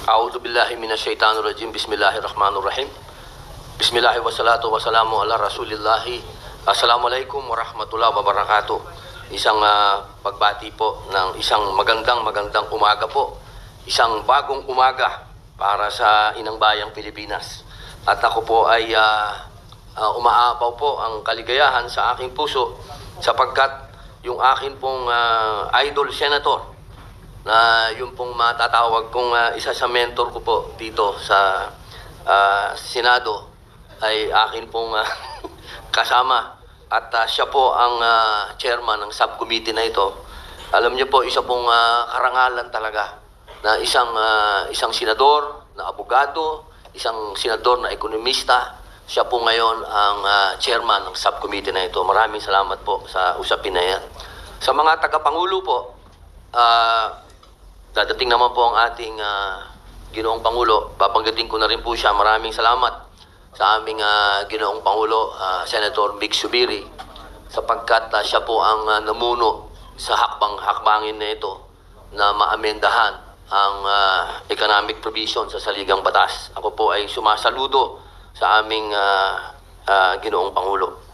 A'udzu billahi minasyaitonir rajim. Bismillahirrahmanirrahim. Bismillah wassalatu wassalamu ala Rasulillah. Assalamualaikum warahmatullahi wabarakatuh. Isang pagbati po ng isang magandang umaga po. Isang bagong umaga para sa inang bayang Pilipinas. At ako po ay umaapaw po ang kaligayahan sa aking puso sapagkat yung akin pong idol senator na yung pong matatawag kong isa sa mentor ko po dito sa Senado ay akin pong kasama at siya po ang chairman ng subcommittee na ito. Alam niyo po, isa pong karangalan talaga na isang senador na abogado, isang senador na ekonomista. Siya po ngayon ang chairman ng subcommittee na ito. Maraming salamat po sa usapin na yan. Sa mga tagapangulo po, dadating naman po ang ating Ginoong Pangulo. Babanggitin ko na rin po siya. Maraming salamat sa aming Ginoong Pangulo, Senator Vic Zubiri, sapagkat siya po ang namuno sa hakbangin na ito na maamendahan ang economic provision sa saligang batas. Ako po ay sumasaludo sa aming Ginoong Pangulo.